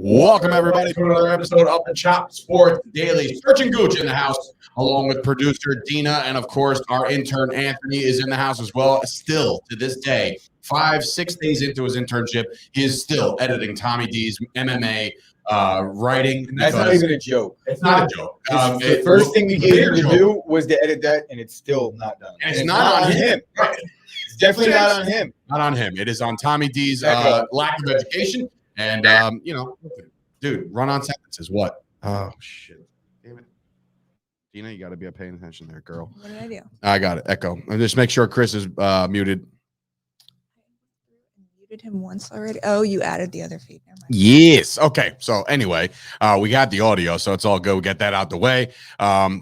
Welcome, everybody, to another episode of the Chop Sports Daily. Sturch Gooch in the house, along with producer Dina, and, of course, our intern Anthony is in the house as well. Still, to this day, 5-6 days into his internship, he is still editing Tommy D's MMA writing. That's not even a joke. It's not a joke. The first thing we gave him to do was to edit that, and it's still not done. And it's not on him. Right. It's definitely not on him. Not on him. It is on Tommy D's lack of education. And, dude, run-on sentences, what? Oh, shit. Damn it. Dina, you got to be paying attention there, girl. What did I do? I got it. Echo. And just make sure Chris is muted. I muted him once already. Oh, you added the other feed. Never mind. Yes. Okay. So, anyway, we got the audio, so it's all good. We get that out the way.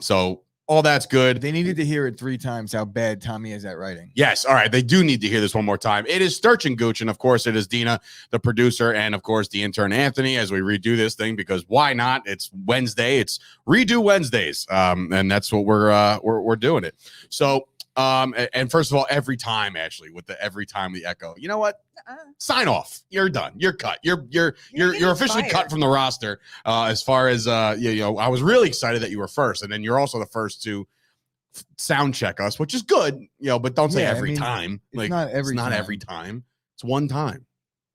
So, all that's good. They needed to hear it 3 times how bad Tommy is at writing. Yes. All right. They do need to hear this one more time. It is Sturch Gooch, and of course, it is Dina, the producer, and of course, the intern Anthony, as we redo this thing, because why not? It's Wednesday. It's redo Wednesdays, and that's what we're doing it. So, and first of all, every time, Ashley, with the every time the echo. You know what? Sign off. You're done. You're cut. You're officially cut from the roster. As far as I was really excited that you were first, and then you're also the first to sound check us, which is good. But don't say every time. It's not every time. It's one time.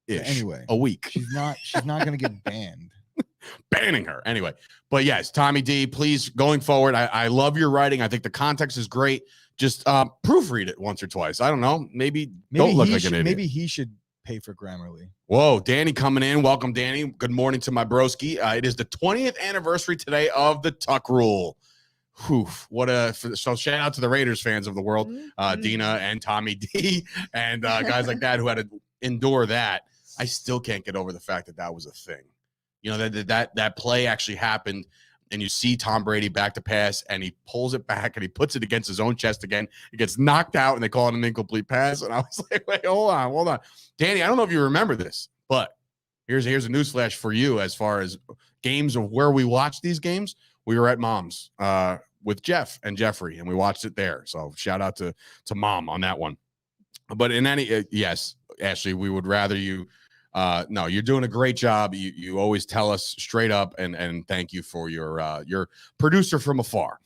Anyway, a week. She's not going to get banned. Banning her anyway. But yes, Tommy D, please, going forward, I love your writing. I think the context is great. Just proofread it once or twice. I don't know. Maybe don't look like an idiot. Maybe he should pay for Grammarly. Whoa, Danny coming in. Welcome, Danny. Good morning to my broski. It is the 20th anniversary today of the Tuck Rule. Whew, so shout out to the Raiders fans of the world, Dina and Tommy D, and guys like that who had to endure that. I still can't get over the fact that was a thing. That play actually happened. And you see Tom Brady back to pass, and he pulls it back, and he puts it against his own chest again. He gets knocked out, and they call it an incomplete pass. And I was like, wait, hold on. Danny, I don't know if you remember this, but here's a newsflash for you as far as games of where we watch these games. We were at Mom's with Jeff and Jeffrey, and we watched it there. So shout out to Mom on that one. But in any yes, Ashley, we would rather you no, you're doing a great job. You always tell us straight up, and thank you for your producer from afar.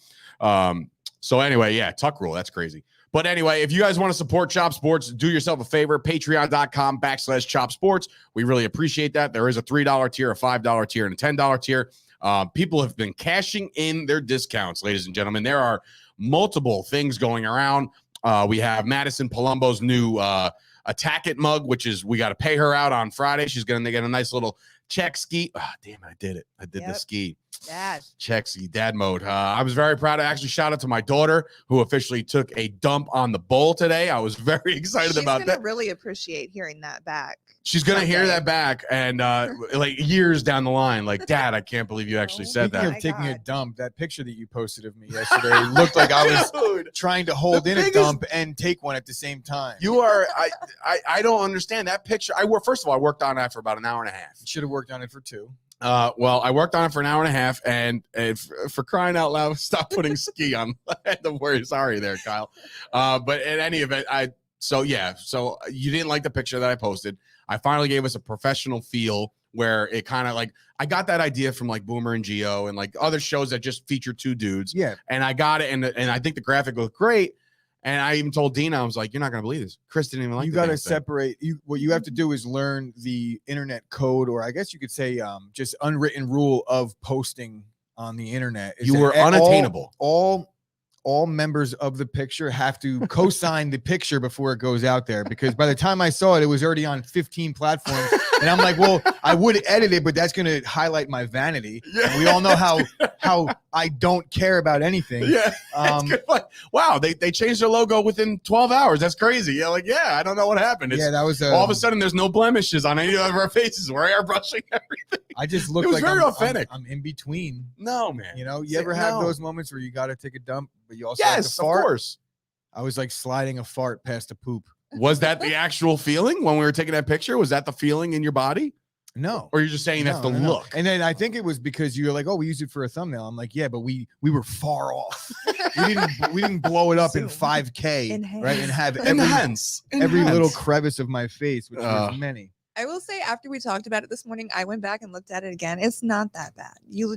So anyway, yeah, Tuck Rule, that's crazy. But anyway, if you guys want to support Chop Sports, do yourself a favor, patreon.com/Chop Sports. We really appreciate that. There is a $3 tier, a $5 tier, and a $10 tier. People have been cashing in their discounts, ladies and gentlemen. There are multiple things going around. We have Madison Palumbo's new Attack It mug, which is we got to pay her out on Friday. She's going to get a nice little check ski. Oh, damn, I did it. I did the ski. Dad. Check ski, dad mode. I was very proud. I actually shout out to my daughter who officially took a dump on the bowl today. I was very excited about that. She's going to really appreciate hearing that back. She's going to hear that back and like years down the line, like, Dad, I can't believe you actually said that. Speaking of taking a dump, that picture that you posted of me yesterday looked like I was trying to hold in a dump and take one at the same time. You are, I don't understand that picture. First of all, I worked on that for about an hour and a half. You should have worked on it for 2. Well, I worked on it for an hour and a half, and for crying out loud, stop putting ski on. Don't worry, sorry there, Kyle. But in any event, so you didn't like the picture that I posted. I finally gave us a professional feel where it kind of like, I got that idea from like Boomer and Geo and like other shows that just feature 2 dudes. Yeah. And I got it. And I think the graphic looked great. And I even told Dina, I was like, you're not going to believe this. Chris didn't even like it. You got to separate. What you have to do is learn the internet code, or I guess you could say just unwritten rule of posting on the internet. You were unattainable. All members of the picture have to co-sign the picture before it goes out there, because by the time I saw it, it was already on 15 platforms. And I'm like, well, I would edit it, but that's going to highlight my vanity. Yeah. And we all know how I don't care about anything. Yeah. Wow, they changed their logo within 12 hours. That's crazy. Yeah, I don't know what happened. That was all of a sudden there's no blemishes on any of our faces. We're airbrushing everything. I just looked like very authentic. I'm in between. No, man. You ever have those moments where you got to take a dump, but you also have to fart? Of course. I was like sliding a fart past a poop. Was that the actual feeling when we were taking that picture? Was that the feling in your body? No. Or you're just saying that's the look? And then I think it was because you were like, oh, we used it for a thumbnail. I'm like, yeah, but we were far off. we didn't blow it up in 5K, right? And have every little crevice of my face, which was many. I will say after we talked about it this morning, I went back and looked at it again. It's not that bad.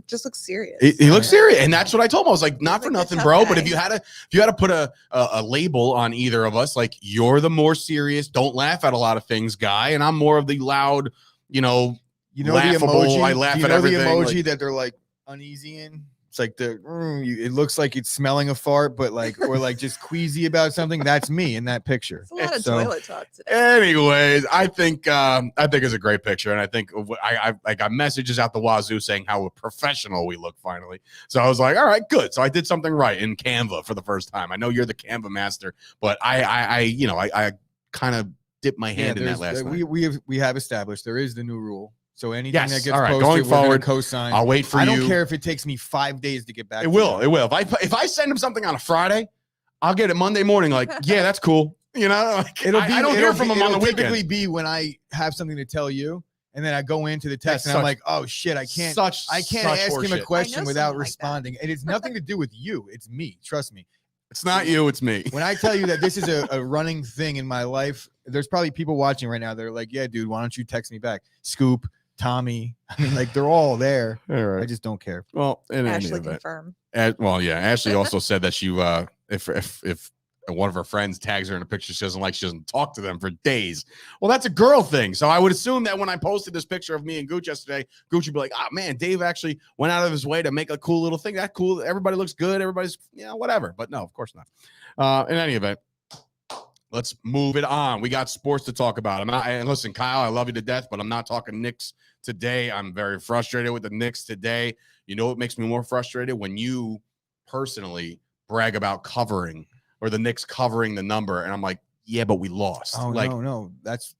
Just look serious. He looks serious, and that's what I told him. I was like, not for like a nothing, tough bro. guy. But if you had to put a label on either of us, like you're the more serious, don't laugh at a lot of things guy, and I'm more of the loud, laughable, the emoji. I laugh do you at know everything. The emoji that they're like uneasy in? It's like it looks like it's smelling a fart, but or just queasy about something. That's me in that picture. It's a lot of So- toilet talk today. Anyways, I think it's a great picture, and I think I got messages out the wazoo saying how professional we look finally. So I was like, all right, good. So I did something right in Canva for the first time. I know you're the Canva master, but I kind of dipped my hand in that last night. We have established there is the new rule. So anything Yes, that gets all right, posted, going we're gonna forward, co-sign. I'll wait for I you. don't care if it takes me 5 days to get back. It will. If I send him something on a Friday, I'll get it Monday morning. Like, yeah, that's cool. Like, I don't hear from him on the weekend. Typically be when I have something to tell you, and then I go into the text That's and I'm like, oh shit, I can't ask him a horseshit. question without someone like responding. And it's nothing to do with you. It's me. Trust me. It's not you, it's me. When I tell you that this is a running thing in my life, there's probably people watching right now. They're like, yeah, dude, why don't you text me back? Scoop, Tommy. I mean, like they're all there. All right. I just don't care. Well, in any Ashley event. confirm. Ashley also said that she if one of her friends tags her in a picture she doesn't talk to them for days. Well, that's a girl thing. So I would assume that when I posted this picture of me and Gooch yesterday, Gooch would be like, man, Dave actually went out of his way to make a cool little thing. That's cool. Everybody looks good. Everybody's, whatever. But no, of course not. In any event, let's move it on. We got sports to talk about. And listen, Kyle, I love you to death, but I'm not talking Knicks today. I'm very frustrated with the Knicks today. You know what makes me more frustrated? When you personally brag about covering or the Knicks covering the number, and I'm like, yeah, but we lost. Oh, like, no. That's him.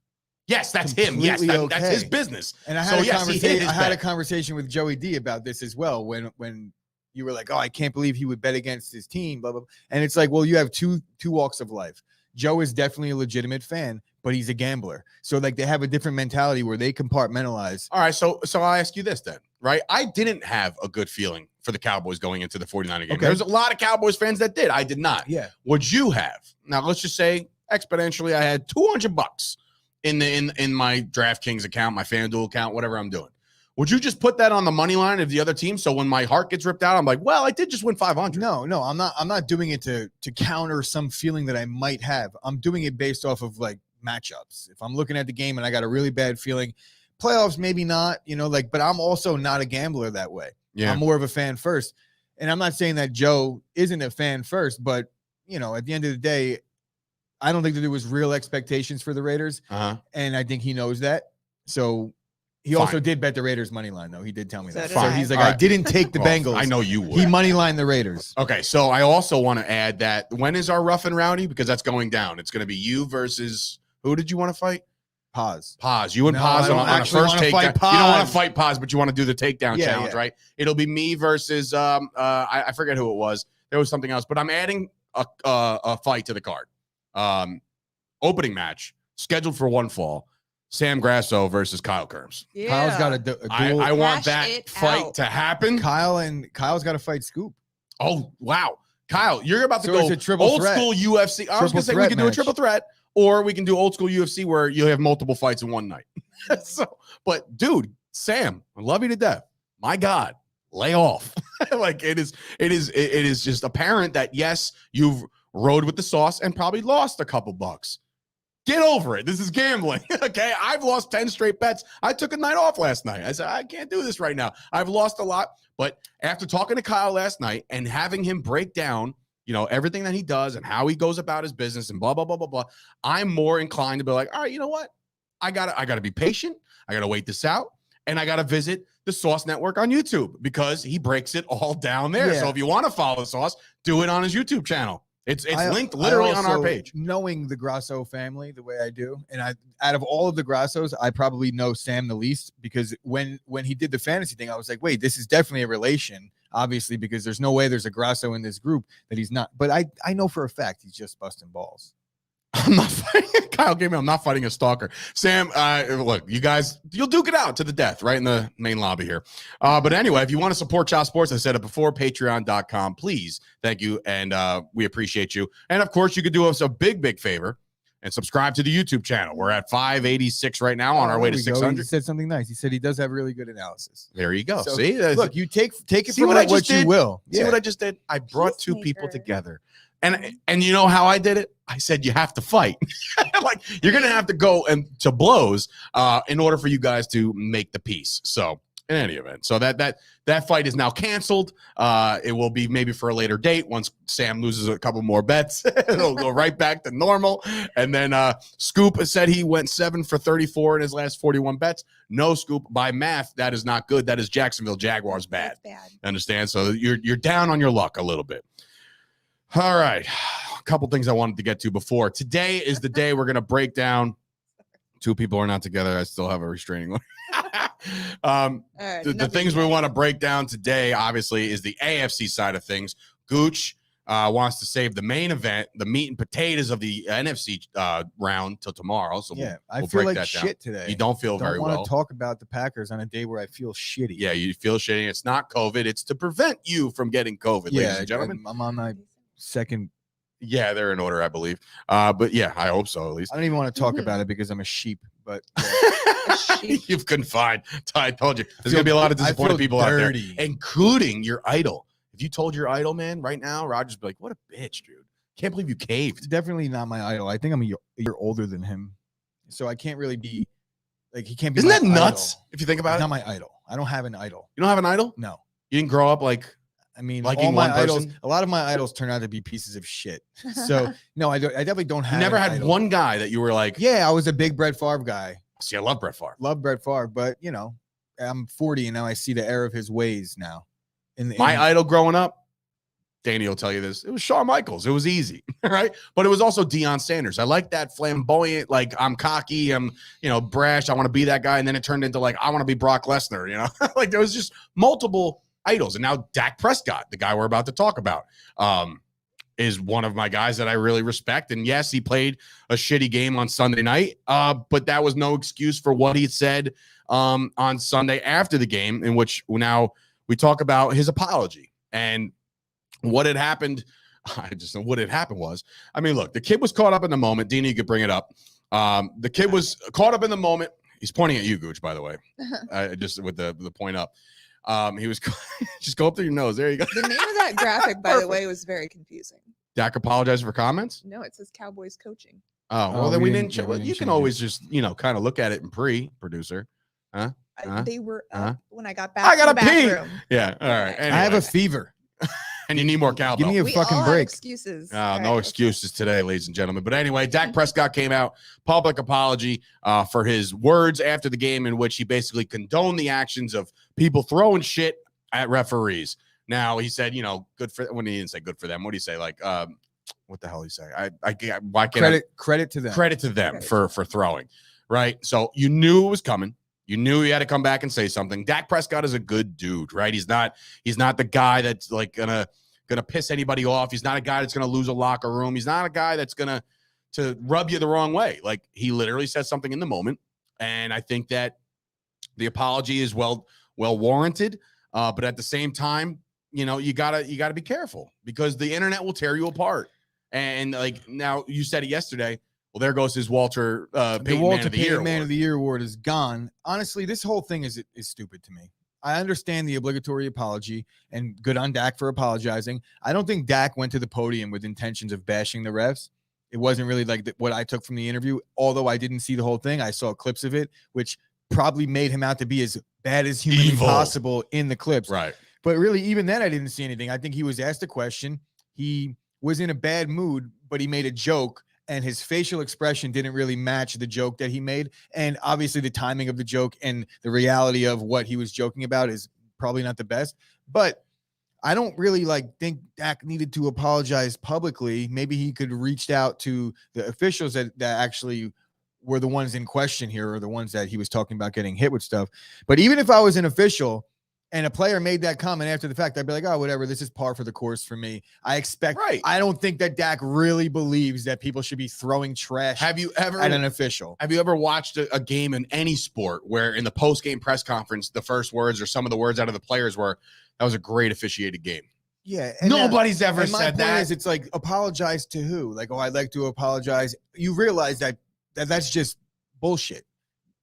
Yes, completely that's his business. And I had a conversation with Joey D about this as well. When you were like, oh, I can't believe he would bet against his team, blah, blah, blah. And it's like, well, you have two walks of life. Joe is definitely a legitimate fan, but he's a gambler. So like they have a different mentality where they compartmentalize. All right. So I'll ask you this then, right? I didn't have a good feeling for the Cowboys going into the 49er game. Okay. There's a lot of Cowboys fans that did. I did not. Yeah. Would you have? Now let's just say exponentially, I had $200 in my DraftKings account, my FanDuel account, whatever I'm doing. Would you just put that on the money line of the other team? So when my heart gets ripped out, I'm like, well, I did just win 500. No, I'm not doing it to counter some feeling that I might have. I'm doing it based off of like matchups. If I'm looking at the game and I got a really bad feeling, playoffs, maybe not, but I'm also not a gambler that way. Yeah. I'm more of a fan first. And I'm not saying that Joe isn't a fan first, but at the end of the day, I don't think that there was real expectations for the Raiders. Uh-huh. And I think he knows that. So he Fine. also did bet the Raiders money line, though. He did tell me So that. did So I. he's like, All I right. didn't take the Well, Bengals. I know you would. He money lined the Raiders. Okay, so I also want to add that when is our rough and rowdy? Because that's going down. It's going to be you versus who did you want to fight? Pause. Paz. You and No, Paz I don't on a actually first wanna takedown. fight You don't want Paz. to fight Paz, but you want to do the takedown Yeah, challenge, yeah. right? It'll be me versus I forget who it was. There was something else, but I'm adding a fight to the card. Opening match scheduled for one fall. Sam Grasso versus Kyle Kerms. Yeah. Kyle's got a duel. I want Hash that it fight out. to happen. Kyle's got to fight Scoop. Oh, wow. Kyle, you're about to So go it's a triple old threat. school UFC. I was going to say we threat can do a match. triple threat, or we can do old school UFC where you have multiple fights in one night. But dude, Sam, I love you to death. My God, lay off. Like it is just apparent that yes, you've rode with the sauce and probably lost a couple bucks. Get over it. This is gambling. Okay. I've lost 10 straight bets. I took a night off last night. I said, I can't do this right now. I've lost a lot. But after talking to Kyle last night and having him break down, everything that he does and how he goes about his business and blah, blah, blah, blah, blah, I'm more inclined to be like, all right, you know what? I gotta be patient. I gotta wait this out. And I gotta visit the Sauce Network on YouTube because he breaks it all down there. Yeah. So if you want to follow the Sauce, do it on his YouTube channel. It's linked I literally on our also, page. Knowing the Grasso family the way I do, and out of all of the Grassos, I probably know Sam the least because when he did the fantasy thing, I was like, wait, this is definitely a relation, obviously, because there's no way there's a Grasso in this group that he's not. But I know for a fact he's just busting balls. I'm not fighting. Kyle gave me. I'm not fighting a stalker. Sam, look, you guys, you'll duke it out to the death right in the main lobby here. But anyway, if you want to support Child Sports, I said it before, patreon.com. Please, thank you, and we appreciate you. And of course, you could do us a big, big favor. and subscribe to the YouTube channel. We're at 586 right now on our way to 600. He said something nice. He said he does have really good analysis. There you go. So, See, look, you take it see for what I what just you did? will. See what I just did? I brought two people Peacemaker. together. And you know how I did it? I said you have to fight. Like you're gonna have to go to blows in order for you guys to make the peace. So in any event, so that fight is now canceled. It will be maybe for a later date once Sam loses a couple more bets. It'll go right back to normal. And then Scoop has said he went 7 for 34 in his last 41 bets. No, Scoop, by math, that is not good. That is Jacksonville Jaguars bad. That's bad. Understand? So you're down on your luck a little bit. All right. A couple things I wanted to get to before. Today is the day we're going to break down. Two people are not together. I still have a restraining order. All right, The things we want to break down today, obviously, is the AFC side of things. Gooch wants to save the main event, the meat and potatoes of the NFC round till tomorrow. So I we'll feel break like that shit down. today. You don't feel very I want well. to talk about the Packers on a day where I feel shitty. Yeah, you feel shitty. It's not COVID. It's to prevent you from getting COVID, ladies and gentlemen. I'm on my second. Yeah, they're in order, I believe. But yeah, I hope so at least. I don't even want to talk about it because I'm a sheep. But You've confined. I told you. There's going to be a lot of disappointed people out there, including your idol. If you told your idol, man, right now, Roger's be like, what a bitch, dude. Can't believe you it's caved. definitely not my idol. I think I'm a year older than him. So I can't really be like, he can't be. Isn't that my nuts idol. if you think about He's it? not my idol. I don't have an idol. You don't have an idol? No. You didn't grow up like I mean, liking all my one idols, person? a lot of my idols turn out to be pieces of shit. So no, I definitely don't have. you never an had idol. one guy that you were like, Yeah, I was a big Brett Favre guy. see, I love Brett Favre. Love Brett Favre, but you know, I'm 40 and now I see the error of his ways now. My idol growing up, Danny will tell you this. It was Shawn Michaels. It was easy, right? But it was also Deion Sanders. I like that flamboyant, like I'm cocky, I'm brash. I want to be that guy, and then it turned into like I want to be Brock Lesnar. Like there was just multiple idols, and now Dak Prescott, the guy we're about to talk about, is one of my guys that I really respect. And yes, he played a shitty game on Sunday night, but that was no excuse for what he said on Sunday after the game, in which now we talk about his apology and what had happened. I just know what had happened was, I mean, look, the kid was caught up in the moment. Dina, you could bring it up. The kid was caught up in the moment. He's pointing at you, Gooch, by the way, just with the point up. He was just go up to your nose. There you go. The name of that graphic, by the way, was very confusing. Dak apologized for comments. No, it says Cowboys coaching. Oh, well, Oh, then we we didn't- didn't. yeah, we didn't You can change always just kind of look at it in producer. They were up Uh-huh. when I got back. I to the gotta pee. bathroom. Yeah. All right. I have a Anyway. fever. and you need more cowbell. Give me a We fucking all have break. excuses. No All right, let's- excuses today, ladies and gentlemen. But anyway, Dak Prescott came out, public apology for his words after the game, in which he basically condoned the actions of people throwing shit at referees. Now he said, good for. When he didn't say good for them, what did he say? Like, what the hell did he say? Why can't Credit to them. credit to them for throwing, right? So you knew it was coming. You knew he had to come back and say something. Dak Prescott is a good dude, right? He's not the guy that's like gonna piss anybody off. He's not a guy that's gonna lose a locker room. He's not a guy that's gonna to rub you the wrong way. Like he literally said something in the moment, and I think that the apology is well warranted. But at the same time, you gotta be careful because the internet will tear you apart. And like now, you said it yesterday. Well, there goes his Walter The Payton Walter Man of the Year Payton Man award. of the Year award is gone. Honestly, this whole thing is stupid to me. I understand the obligatory apology and good on Dak for apologizing. I don't think Dak went to the podium with intentions of bashing the refs. It wasn't really like what I took from the interview. Although I didn't see the whole thing, I saw clips of it, which probably made him out to be as bad as humanly Evil. possible in the clips. Right. But really, even then, I didn't see anything. I think he was asked a question. He was in a bad mood, but he made a joke, and his facial expression didn't really match the joke that he made. And obviously, the timing of the joke and the reality of what he was joking about is probably not the best. But I don't really think Dak needed to apologize publicly. Maybe he could have reached out to the officials that actually were the ones in question here, or the ones that he was talking about getting hit with stuff. But even if I was an official and a player made that comment after the fact, I'd be like, oh, whatever. This is par for the course for me. I don't think that Dak really believes that people should be throwing trash Have you ever at an official. Have you ever watched a game in any sport where in the post-game press conference, the first words or some of the words out of the players were, that was a great officiated game? Yeah. Nobody's ever and my said point that. is, it's like, apologize to who? Like, oh, I'd like to apologize. You realize that's just bullshit.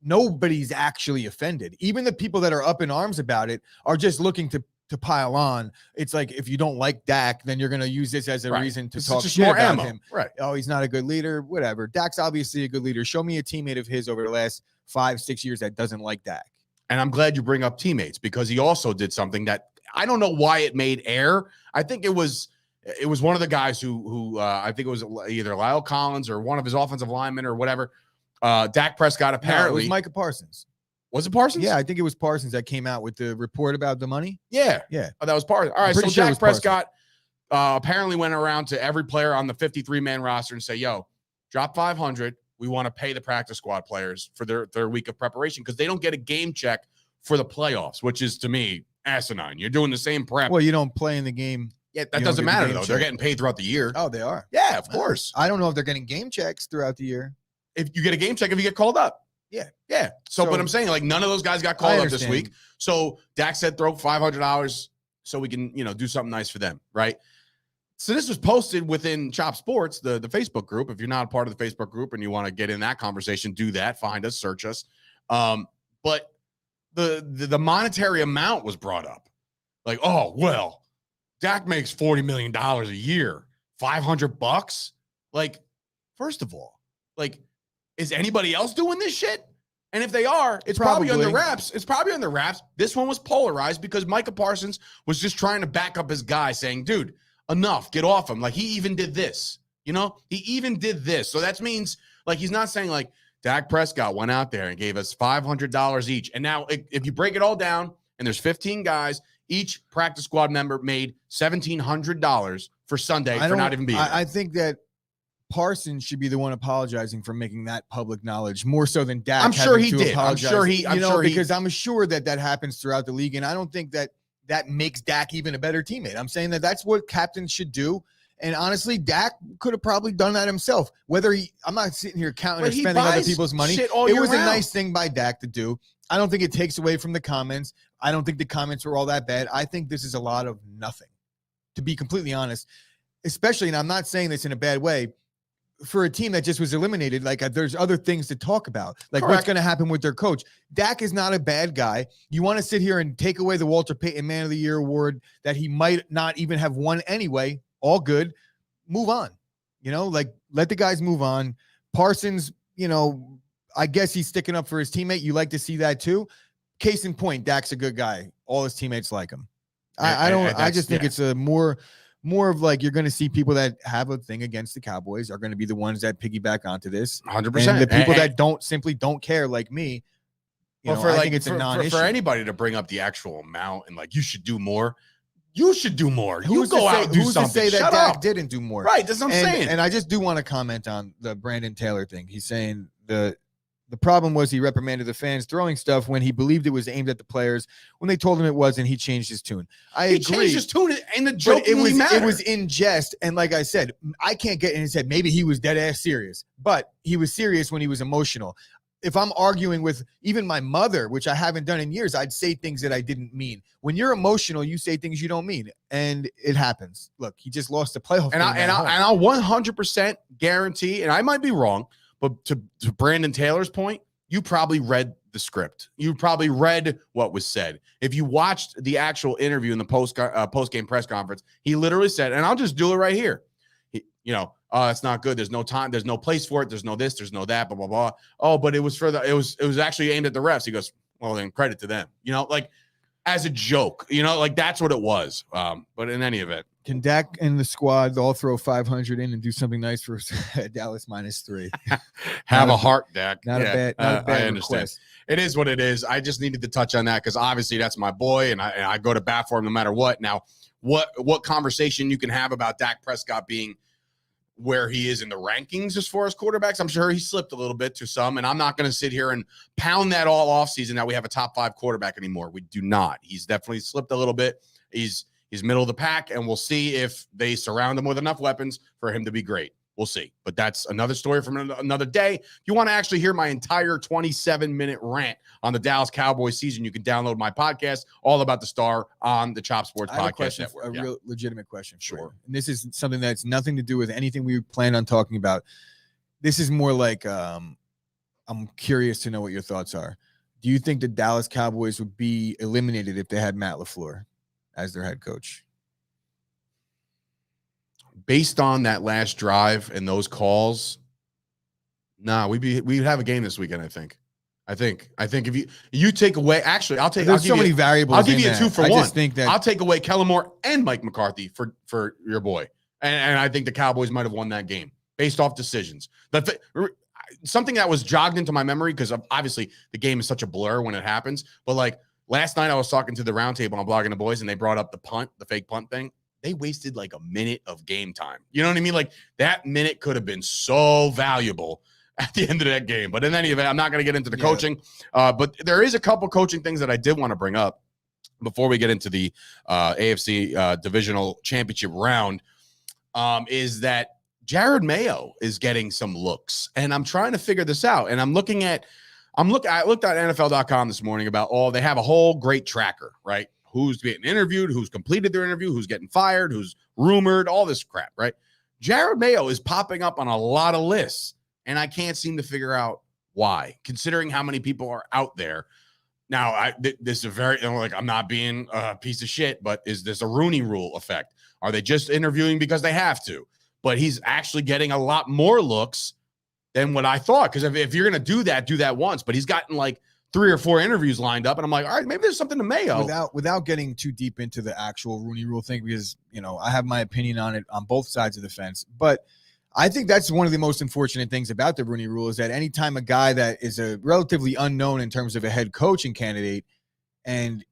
Nobody's actually offended. Even the people that are up in arms about it are just looking to pile on. It's like, if you don't like Dak, then you're going to use this as a reason to talk shit about ammo. him. Right. Oh, he's not a good leader. Whatever. Dak's obviously a good leader. Show me a teammate of his over the last 5-6 years that doesn't like Dak. And I'm glad you bring up teammates, because he also did something that I don't know why it made air. I think it was one of the guys who I think it was either Lyle Collins or one of his offensive linemen or whatever. Dak Prescott apparently. No, it was Micah Parsons. Was it Parsons? Yeah, I think it was Parsons that came out with the report about the money. Yeah. Oh, that was Parsons. All right, so sure Dak Prescott apparently went around to every player on the 53-man roster and say, yo, drop 500. We want to pay the practice squad players for their week of preparation, because they don't get a game check for the playoffs, which is, to me, asinine. You're doing the same prep. Well, you don't play in the game. Yeah, that doesn't matter, though. They're getting paid throughout the year. Oh, they are? Yeah, of course. I don't know if they're getting game checks throughout the year. If you get a game check, if you get called up. Yeah. So, but I'm saying, like, none of those guys got called up this week. So Dak said throw $500 so we can, do something nice for them, right? So this was posted within Chop Sports, the Facebook group. If you're not a part of the Facebook group and you want to get in that conversation, do that. Find us, search us. But the monetary amount was brought up. Like, oh, well, Dak makes $40 million a year. $500? Like, first of all, like, is anybody else doing this shit? And if they are, it's probably under wraps. It's probably under wraps. This one was polarized because Micah Parsons was just trying to back up his guy, saying, dude, enough, get off him. Like, he even did this, he even did this. So that means, like, he's not saying, like, Dak Prescott went out there and gave us $500 each. And now if you break it all down and there's 15 guys, each practice squad member made $1,700 for Sunday for not even being there. I think that Parsons should be the one apologizing for making that public knowledge, more so than Dak. I'm sure he did. Apologize. Because I'm sure that happens throughout the league, and I don't think that makes Dak even a better teammate. I'm saying that's what captains should do. And honestly, Dak could have probably done that himself. I'm not sitting here counting or spending other people's money. It was a nice thing by Dak to do. I don't think it takes away from the comments. I don't think the comments were all that bad. I think this is a lot of nothing, to be completely honest. Especially, and I'm not saying this in a bad way, for a team that just was eliminated, like, there's other things to talk about, like what's going to happen with their coach. Dak is not a bad guy. You want to sit here and take away the Walter Payton Man of the Year award that he might not even have won anyway. All good. Move on. Like, let the guys move on. Parsons, I guess he's sticking up for his teammate. You like to see that too. Case in point, Dak's a good guy. All his teammates like him. I just think it's a more of like, you're going to see people that have a thing against the Cowboys are going to be the ones that piggyback onto this. 100%. And the people that don't care, like me, I think it's a non-issue. For anybody to bring up the actual amount and, like, you should do more. You should do more. You go out and do something. Who's to say that Dak didn't do more? Right, that's what I'm saying. And I just do want to comment on the Brandon Taylor thing. He's saying the problem was he reprimanded the fans throwing stuff when he believed it was aimed at the players. When they told him it wasn't, he changed his tune. He changed his tune in the joke. It was in jest. And like I said, I can't get in his head. Maybe he was dead ass serious, but he was serious when he was emotional. If I'm arguing with even my mother, which I haven't done in years, I'd say things that I didn't mean. When you're emotional, you say things you don't mean, and it happens. Look, he just lost the playoff. And I'll 100% guarantee, and I might be wrong, but to Brandon Taylor's point, you probably read the script. You probably read what was said. If you watched the actual interview in the post-game press conference, he literally said, and I'll just do it right here. Oh, it's not good. There's no time. There's no place for it. There's no this. There's no that. Blah blah blah. Oh, but it was it was actually aimed at the refs. He goes, well, then credit to them. Like, as a joke. Like, that's what it was. But in any event, can Dak and the squad all throw 500 in and do something nice for Dallas -3? Have a heart, Dak. Not a bad I understand. request. It is what it is. I just needed to touch on that because obviously that's my boy, and I go to bat for him no matter what. Now, what conversation you can have about Dak Prescott being where he is in the rankings as far as quarterbacks, I'm sure he slipped a little bit to some, and I'm not going to sit here and pound that all off season that we have a top 5 quarterback anymore. We do not. He's definitely slipped a little bit. He's middle of the pack, and we'll see if they surround him with enough weapons for him to be great. We'll see. But that's another story from another day. If you want to actually hear my entire 27-minute rant on the Dallas Cowboys season, you can download my podcast, All About the Star, on the Chop Sports Podcast Network. A real legitimate question. Sure. And this is something that's nothing to do with anything we plan on talking about. This is more like I'm curious to know what your thoughts are. Do you think the Dallas Cowboys would be eliminated if they had Matt LaFleur as their head coach? Based on that last drive and those calls, we'd have a game this weekend. I think if you take away, actually, There's so many variables. I'll give you a 2-for-1. I just think that I'll take away Kellen Moore and Mike McCarthy for your boy, and I think the Cowboys might have won that game based off decisions. But something that was jogged into my memory, because obviously the game is such a blur when it happens. But like last night, I was talking to the roundtable on Blogging the Boys, and they brought up the fake punt thing. They wasted like a minute of game time. You know what I mean? Like that minute could have been so valuable at the end of that game. But in any event, I'm not going to get into the coaching. But there is a couple coaching things that I did want to bring up before we get into the AFC Divisional Championship round. Is that Jared Mayo is getting some looks, and I'm trying to figure this out. And I looked at NFL.com this morning about they have a whole great tracker, right? Who's getting interviewed, who's completed their interview, who's getting fired, who's rumored, all this crap, right? Jared Mayo is popping up on a lot of lists, and I can't seem to figure out why, considering how many people are out there. Now, this is a very, I'm not being a piece of shit, but is this a Rooney Rule effect? Are they just interviewing because they have to? But he's actually getting a lot more looks than what I thought. Because if you're going to do that once, but he's gotten like 3 or 4 interviews lined up, and I'm like, all right, maybe there's something to Mayo. Without getting too deep into the actual Rooney Rule thing, because I have my opinion on it on both sides of the fence. But I think that's one of the most unfortunate things about the Rooney Rule is that anytime a guy that is a relatively unknown in terms of a head coaching candidate, and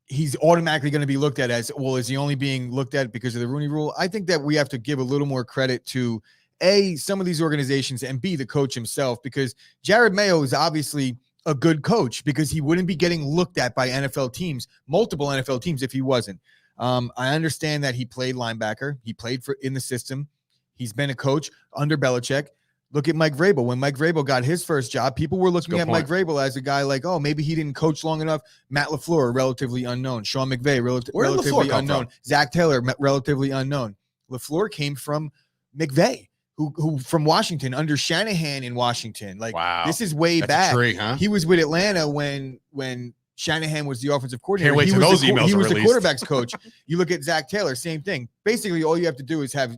he's automatically going to be looked at as, well, is he only being looked at because of the Rooney Rule? I think that we have to give a little more credit to A, some of these organizations, and B, the coach himself, because Jared Mayo is obviously a good coach, because he wouldn't be getting looked at by NFL teams, multiple NFL teams, if he wasn't. I understand that he played linebacker. He played in the system. He's been a coach under Belichick. Look at Mike Vrabel. When Mike Vrabel got his first job, people were looking at Mike Vrabel as a guy like, oh, maybe he didn't coach long enough. Matt LaFleur, relatively unknown. Sean McVay, relatively unknown. Zach Taylor, relatively unknown. LaFleur came from McVay, who from Washington, under Shanahan in Washington. Like, wow. This is way back. Tree, huh? He was with Atlanta when Shanahan was the offensive coordinator. Can't wait till those emails He was the quarterback's coach. You look at Zach Taylor, same thing. Basically, all you have to do is have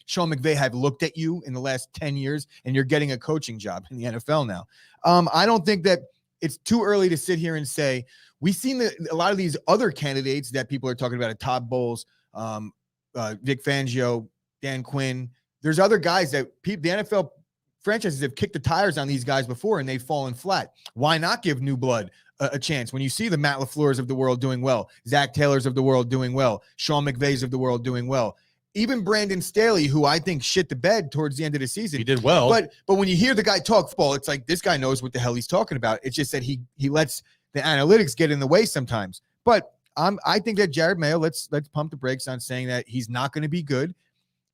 Sean McVay have looked at you in the last 10 years, and you're getting a coaching job in the NFL now. I don't think that it's too early to sit here and say we've seen a lot of these other candidates that people are talking about, Todd Bowles, Vic Fangio, Dan Quinn. There's other guys that the NFL franchises have kicked the tires on these guys before, and they've fallen flat. Why not give new blood a chance? When you see the Matt LaFleurs of the world doing well, Zach Taylors of the world doing well, Sean McVays of the world doing well, even Brandon Staley, who I think shit the bed towards the end of the season. He did well. But when you hear the guy talk football, it's like this guy knows what the hell he's talking about. It's just that he lets the analytics get in the way sometimes. But I think that Jared Mayo, let's pump the brakes on saying that he's not going to be good.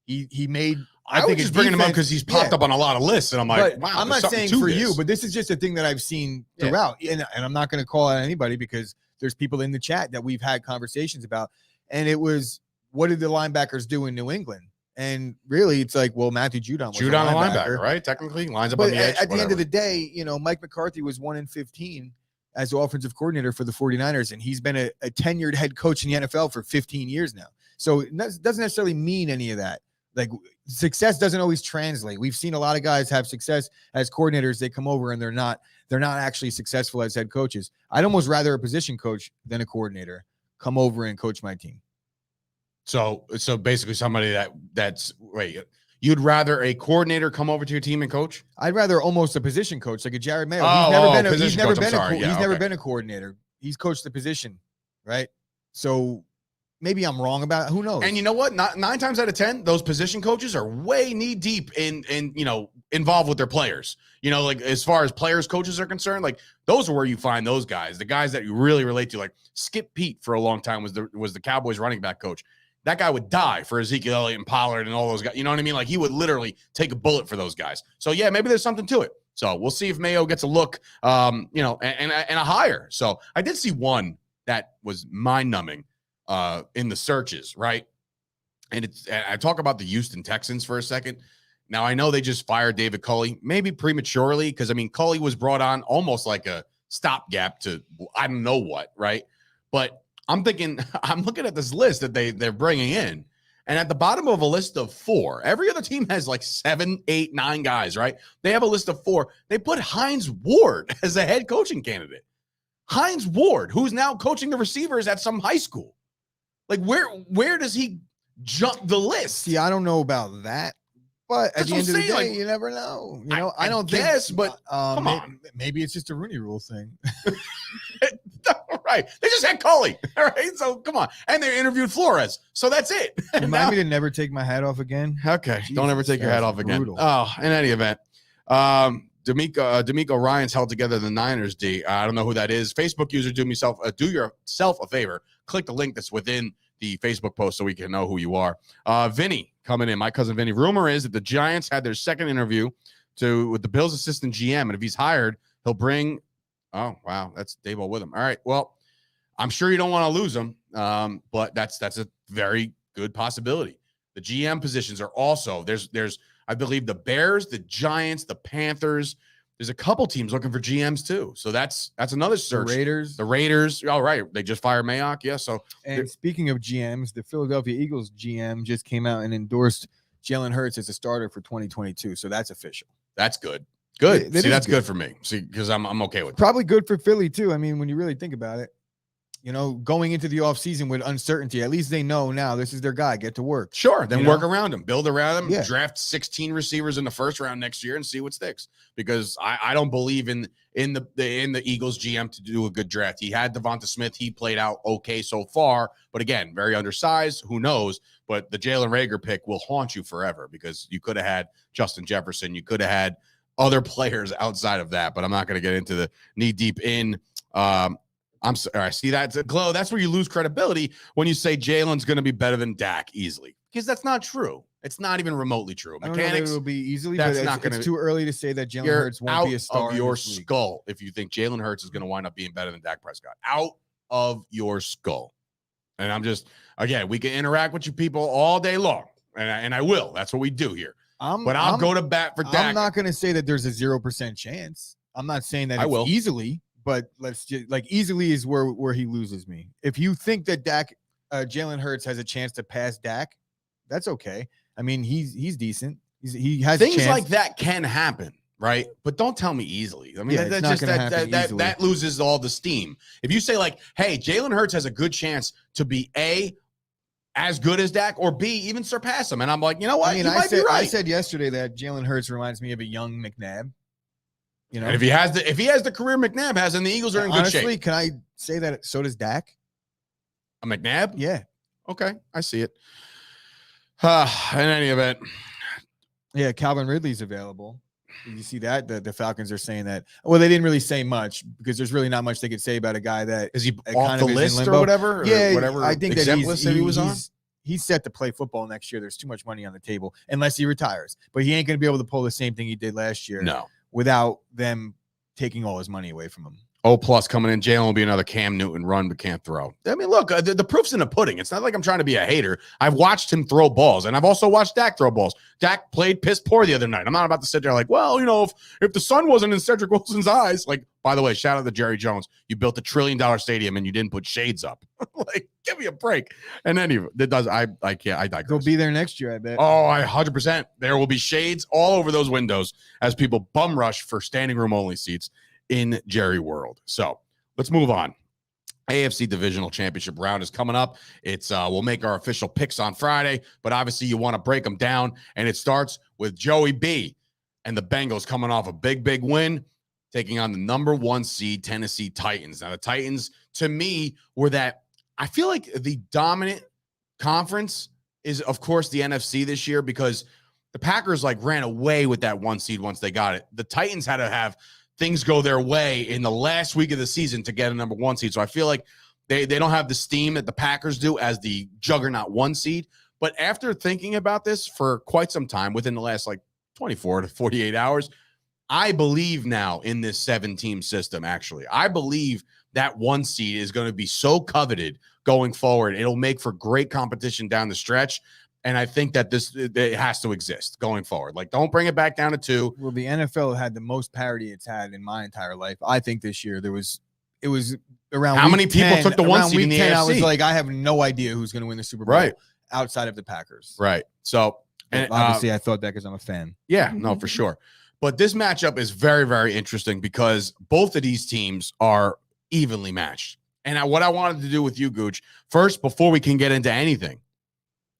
He made. I think he's bringing him up because he's popped up on a lot of lists, and I'm like, wow. I'm not saying for you, but this is just a thing that I've seen throughout, and I'm not going to call out anybody because there's people in the chat that we've had conversations about, and it was, what did the linebackers do in New England? And really, it's like, well, Matthew Judon was a linebacker, right? Technically, lines up on the edge. At the end of the day, Mike McCarthy was 1-15 as offensive coordinator for the 49ers, and he's been a tenured head coach in the NFL for 15 years now. So it doesn't necessarily mean any of that. Like, success doesn't always translate. We've seen a lot of guys have success as coordinators. They come over and they're not actually successful as head coaches. I'd almost rather a position coach than a coordinator come over and coach my team. So basically somebody you'd rather a coordinator come over to your team and coach? I'd rather almost a position coach, like a Jared Mayo. He's never been a coordinator. He's coached the position, right? So maybe I'm wrong about it. Who knows? And you know what? 9 times out of 10, those position coaches are way knee deep in involved with their players. Like as far as players, coaches are concerned, like those are where you find those guys, the guys that you really relate to. Like Skip Pete for a long time was the Cowboys running back coach. that guy would die for Ezekiel Elliott and Pollard and all those guys. You know what I mean? Like he would literally take a bullet for those guys. So yeah, maybe there's something to it. So we'll see if Mayo gets a look, and a hire. So I did see one that was mind-numbing in the searches, right? And I talk about the Houston Texans for a second. Now, I know they just fired David Culley, maybe prematurely, because, I mean, Culley was brought on almost like a stopgap to I don't know what, right? But I'm thinking, I'm looking at this list that they're bringing in, and at the bottom of a list of 4, every other team has like 7, 8, 9 guys, right? They have a list of 4. They put Hines Ward as a head coaching candidate. Hines Ward, who's now coaching the receivers at some high school. Like, where does he jump the list? See, I don't know about that. But at the end of the day, like, you never know. You know, I don't guess, but come on. Maybe it's just a Rooney Rule thing. Right. They just had Culley. All right. So come on. And they interviewed Flores. So that's it. Remind me to never take my hat off again. Okay. Jesus, don't ever take your hat off again. Brutal. Oh, in any event. D'Amico Ryan's held together the Niners D. I don't know who that is. Facebook user, do yourself a favor. Click the link that's within the Facebook post so we can know who you are. Vinny coming in, my cousin Vinny. Rumor is that the Giants had their second interview with the Bills assistant GM, and if he's hired, he'll bring. Oh wow, that's Dave-O with him. All right, well, I'm sure you don't want to lose him, but that's a very good possibility. The GM positions are also there's I believe the Bears, the Giants, the Panthers. There's a couple teams looking for GMs too. So that's another search. The Raiders. All right. They just fired Mayock. Yeah. So and speaking of GMs, the Philadelphia Eagles GM just came out and endorsed Jalen Hurts as a starter for 2022. So that's official. That's good. Good. See, that's good for me. See, because I'm okay with that. Probably good for Philly too. I mean, when you really think about it. You know, going into the offseason with uncertainty, at least they know now this is their guy. Get to work. Sure. Then work around him, build around him, Yeah. draft 16 receivers in the first round next year and see what sticks. Because I don't believe in the Eagles GM to do a good draft. He had Devonta Smith. He played out okay so far. But again, very undersized. Who knows? But the Jalen Reagor pick will haunt you forever because you could have had Justin Jefferson. You could have had other players outside of that. But I'm not going to get into the knee deep in I'm sorry. I see that glow. That's where you lose credibility when you say Jalen's going to be better than Dak easily, because that's not true. It's not even remotely true. Mechanics, it will be easily. That's but not going to. It's too early to say that Jalen Hurts won't be a star. Out of your skull, if you think Jalen Hurts is going to wind up being better than Dak Prescott, out of your skull. And I'm just again, we can interact with you people all day long, and I will. That's what we do here. But I'll go to bat for Dak. I'm not going to say that there's a 0% chance. I'm not saying that it's easily. But let's just easily is where he loses me. If you think that Jalen Hurts has a chance to pass Dak, that's okay. I mean, he's decent. He has things like that can happen, right? But don't tell me easily. I mean, that loses all the steam. If you say like, hey, Jalen Hurts has a good chance to be as good as Dak, or B, even surpass him, and I'm like, you know what? I mean, I said yesterday that Jalen Hurts reminds me of a young McNabb. You know, and if he has the career McNabb has, and the Eagles are in good shape. Honestly, can I say that so does Dak? A McNabb? Yeah. Okay, I see it. In any event. Yeah, Calvin Ridley's available. Did you see that? The Falcons are saying that. Well, they didn't really say much because there's really not much they could say about a guy that is he off the list or whatever. Yeah, or whatever. I think that he was on. He's set to play football next year. There's too much money on the table unless he retires. But he ain't going to be able to pull the same thing he did last year. No. Without them taking all his money away from him. O+ coming in. Jalen will be another Cam Newton run, but can't throw. I mean, look, the proof's in the pudding. It's not like I'm trying to be a hater. I've watched him throw balls, and I've also watched Dak throw balls. Dak played piss poor the other night. I'm not about to sit there like, well, you know, if the sun wasn't in Cedric Wilson's eyes, like, by the way, shout out to Jerry Jones. You built $1 trillion stadium and you didn't put shades up. Like, give me a break. And anyway, that does I digress. They'll be there next year, I bet. Oh, 100%. There will be shades all over those windows as people bum rush for standing room only seats in Jerry World. So let's move on. AFC Divisional Championship round is coming up. It's we'll make our official picks on Friday, but obviously you want to break them down, and it starts with Joey B and the Bengals coming off a big win, taking on the number 1 seed Tennessee Titans. Now the Titans, to me, were that I feel like the dominant conference is, of course, the NFC this year because the Packers ran away with that 1 seed once they got it. The Titans had to have things go their way in the last week of the season to get a number 1 seed. So I feel like They don't have the steam that the Packers do as the juggernaut 1 seed. But after thinking about this for quite some time, within the last like 24 to 48 hours, I believe now in this 7-team system, actually. I believe that 1 seed is going to be so coveted going forward. It'll make for great competition down the stretch. And I think that it has to exist going forward. Like, don't bring it back down to 2. Well, the NFL had the most parity it's had in my entire life. I think this year it was around how many people 10, took the 1 seed in the AFC? I was like, I have no idea who's going to win the Super Bowl outside of the Packers. Right. So, and obviously, I thought that because I'm a fan. Yeah, no, for sure. But this matchup is very, very interesting because both of these teams are evenly matched. And what I wanted to do with you, Gooch, first, before we can get into anything,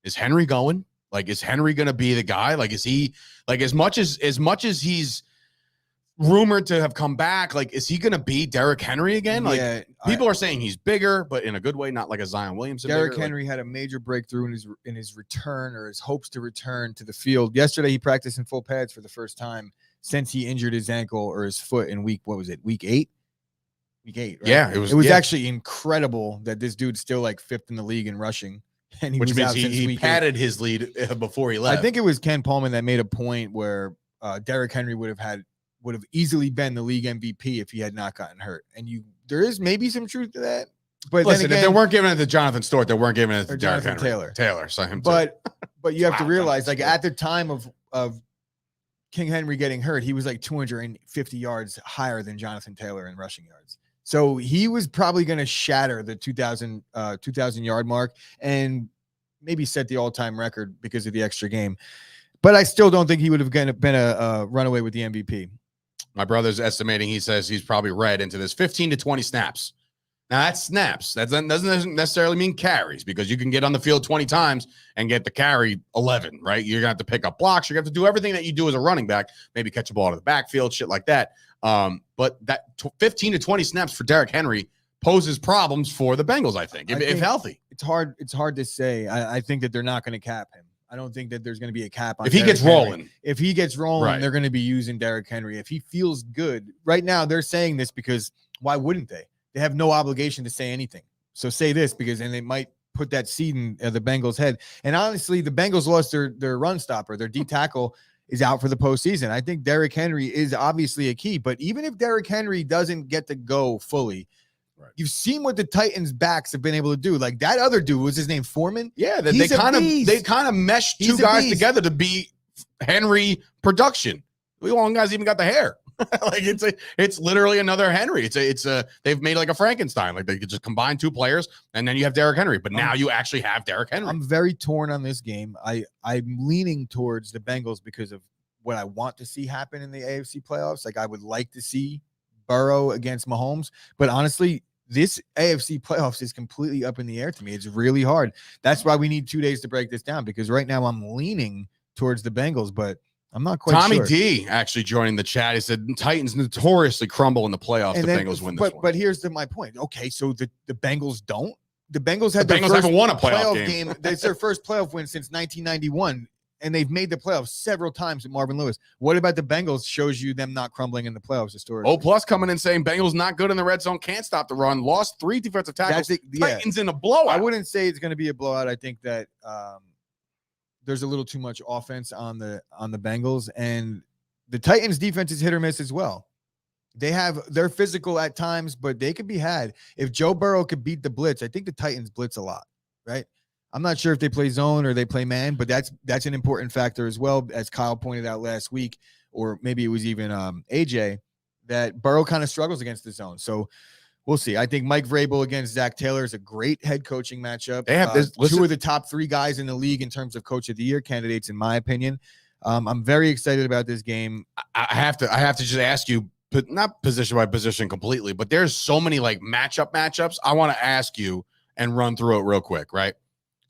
is Henry going? Like, is Henry going to be the guy? Like, is he, like, as much as he's rumored to have come back, like, is he going to be Derrick Henry again? Like, people are saying he's bigger, but in a good way, not like a Zion Williamson. Derrick Henry had a major breakthrough in his return, or his hopes to return to the field. Yesterday, he practiced in full pads for the first time since he injured his ankle or his foot in week 8? Week 8, right? Yeah, it was actually incredible that this dude's still like 5th in the league in rushing. And which means he padded his lead before he left. I think it was Ken Pullman that made a point where Derrick Henry would have easily been the league MVP if he had not gotten hurt. And there is maybe some truth to that. But listen, then again, if they weren't giving it to Jonathan Stewart, they weren't giving it to Derrick Jonathan Henry. Taylor. So him but you have to realize, like, at the time of King Henry getting hurt, he was like 250 yards higher than Jonathan Taylor in rushing yards. So he was probably going to shatter the 2,000 yard mark and maybe set the all-time record because of the extra game. But I still don't think he would have been a runaway with the MVP. My brother's estimating, he says he's probably read into this 15 to 20 snaps. Now, that's snaps. That doesn't necessarily mean carries, because you can get on the field 20 times and get the carry 11, right? You're going to have to pick up blocks. You're going to have to do everything that you do as a running back, maybe catch a ball out of the backfield, shit like that. But that 15 to 20 snaps for Derrick Henry poses problems for the Bengals, I think, if healthy. It's hard to say. I think that they're not going to cap him. I don't think that there's going to be a cap on if he gets rolling. If he gets rolling, right, they're going to be using Derrick Henry. If he feels good. Right now, they're saying this because why wouldn't they? They have no obligation to say anything. So say this, because then they might put that seed in the Bengals' head. And honestly, the Bengals lost their run stopper. Their D tackle is out for the postseason. I think Derrick Henry is obviously a key. But even if Derrick Henry doesn't get to go fully, right, you've seen what the Titans' backs have been able to do. Like that other dude, was his name Foreman? Yeah, they kind of meshed two guys together to be Henry production. One guy's even got the hair. Like it's literally another Henry. They've made like a Frankenstein. Like they could just combine two players, and then you have Derrick Henry. But now you actually have Derrick Henry. I'm very torn on this game. I'm leaning towards the Bengals because of what I want to see happen in the AFC playoffs. Like I would like to see Burrow against Mahomes, but honestly, this AFC playoffs is completely up in the air to me. It's really hard. That's why we need 2 days to break this down, because right now I'm leaning towards the Bengals, but I'm not quite Tommy sure. D actually joining the chat. He said Titans notoriously crumble in the playoffs. And the Bengals win this one. But here's my point. Okay, so the Bengals don't. The Bengals haven't won a playoff game. It's their first playoff win since 1991, and they've made the playoffs several times with Marvin Lewis. What about the Bengals shows you them not crumbling in the playoffs historically? Plus coming in saying Bengals not good in the red zone, can't stop the run, lost 3 defensive tackles. Titans in a blowout. I wouldn't say it's going to be a blowout. I think that there's a little too much offense on the Bengals, and the Titans defense is hit or miss as well. They're physical at times, but they could be had. If Joe Burrow could beat the blitz, I think the Titans blitz a lot, right? I'm not sure if they play zone or they play man, but that's an important factor as well, as Kyle pointed out last week, or maybe it was even AJ, that Burrow kind of struggles against the zone. So we'll see. I think Mike Vrabel against Zach Taylor is a great head coaching matchup. They have two of the top 3 guys in the league in terms of coach of the year candidates, in my opinion. I'm very excited about this game. I have to just ask you, but not position by position completely, but there's so many like matchups. I want to ask you and run through it real quick, right?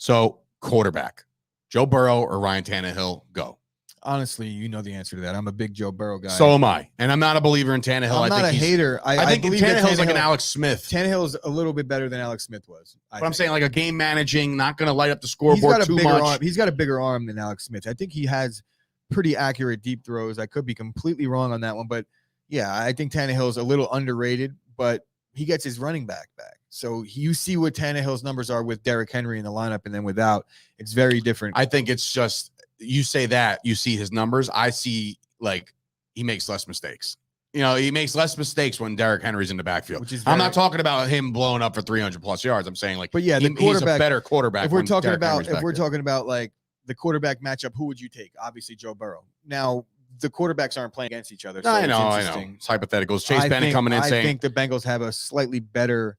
So quarterback, Joe Burrow or Ryan Tannehill, go. Honestly, you know the answer to that. I'm a big Joe Burrow guy. So am I. And I'm not a believer in Tannehill. I'm not a hater. I think Tannehill's like an Alex Smith. Tannehill's a little bit better than Alex Smith was. But I'm saying like a game managing, not going to light up the scoreboard too much. He's got a bigger arm than Alex Smith. I think he has pretty accurate deep throws. I could be completely wrong on that one. But, yeah, I think Tannehill's a little underrated, but he gets his running back. So you see what Tannehill's numbers are with Derrick Henry in the lineup and then without. It's very different. I think it's just, you say that, you see his numbers. I see, like, he makes less mistakes. He makes less mistakes when Derrick Henry's in the backfield. I'm not talking about him blowing up for 300 plus yards. I'm saying, like, but yeah, he's a better quarterback. If we're talking about like the quarterback matchup, who would you take? Obviously, Joe Burrow. Now, the quarterbacks aren't playing against each other. So I know. It's hypotheticals. Chase Bennett coming in saying, I think the Bengals have a slightly better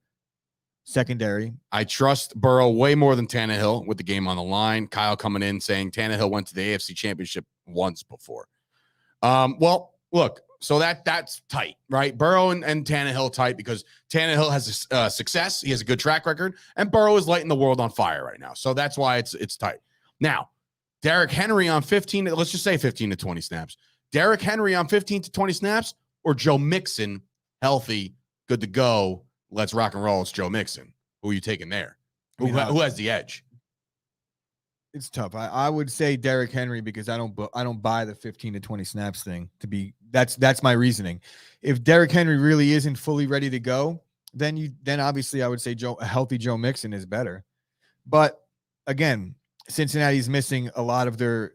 secondary. I trust Burrow way more than Tannehill with the game on the line. Kyle coming in saying Tannehill went to the AFC Championship once before. Well, look, so that's tight, right? Burrow and Tannehill tight because Tannehill has success. He has a good track record, and Burrow is lighting the world on fire right now. So that's why it's tight. Now, Derrick Henry on 15, let's just say 15 to 20 snaps. Derrick Henry on 15 to 20 snaps, or Joe Mixon, healthy, good to go. Let's rock and roll. It's Joe Mixon. Who are you taking there? Who has the edge? It's tough. I would say Derrick Henry because I don't buy the 15 to 20 snaps thing to be. That's my reasoning. If Derrick Henry really isn't fully ready to go, then obviously I would say a healthy Joe Mixon is better. But again, Cincinnati's missing a lot of their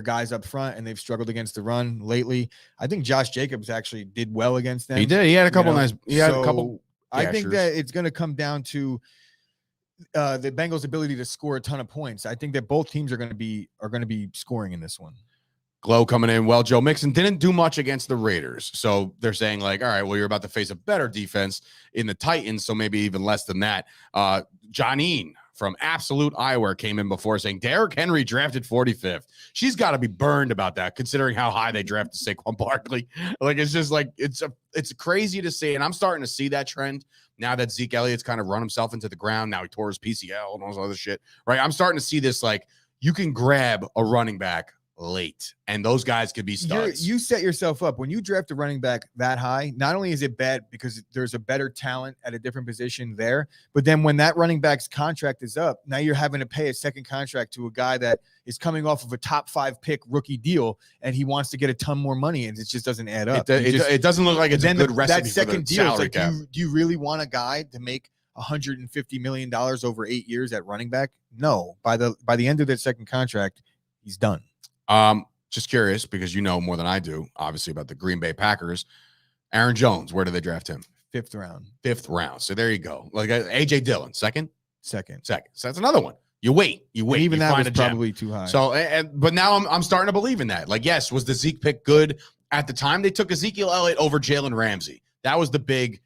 guys up front, and they've struggled against the run lately. I think Josh Jacobs actually did well against them. He did. He had a couple nice. He had a couple. I think that it's going to come down to the Bengals' ability to score a ton of points. I think that both teams are going to be scoring in this one. Glow coming in. Well, Joe Mixon didn't do much against the Raiders. So they're saying, like, all right, well, you're about to face a better defense in the Titans, so maybe even less than that. Janine from Absolute Eyewear came in before saying Derrick Henry drafted 45th. She's got to be burned about that, considering how high they drafted Saquon Barkley. Like, it's just like, it's crazy to see. And I'm starting to see that trend now that Zeke Elliott's kind of run himself into the ground. Now he tore his PCL and all this other shit, right? I'm starting to see this, like, you can grab a running back late, and those guys could be studs. You set yourself up when you draft a running back that high. Not only is it bad because there's a better talent at a different position there, but then when that running back's contract is up, now you're having to pay a second contract to a guy that is coming off of a top 5 pick rookie deal, and he wants to get a ton more money, and it just doesn't add up. It doesn't look like it's a good recipe that second for the deal. salary cap. Do you really want a guy to make $150 million over 8 years at running back? No. By the end of that second contract, he's done. Just curious, because you know more than I do, obviously, about the Green Bay Packers. Aaron Jones, where did they draft him? 5th round. 5th round. So there you go. Like AJ Dillon, second. So that's another one. You wait. And even that was probably too high. So, but now I'm starting to believe in that. Like, yes, was the Zeke pick good at the time? They took Ezekiel Elliott over Jalen Ramsey. That was the big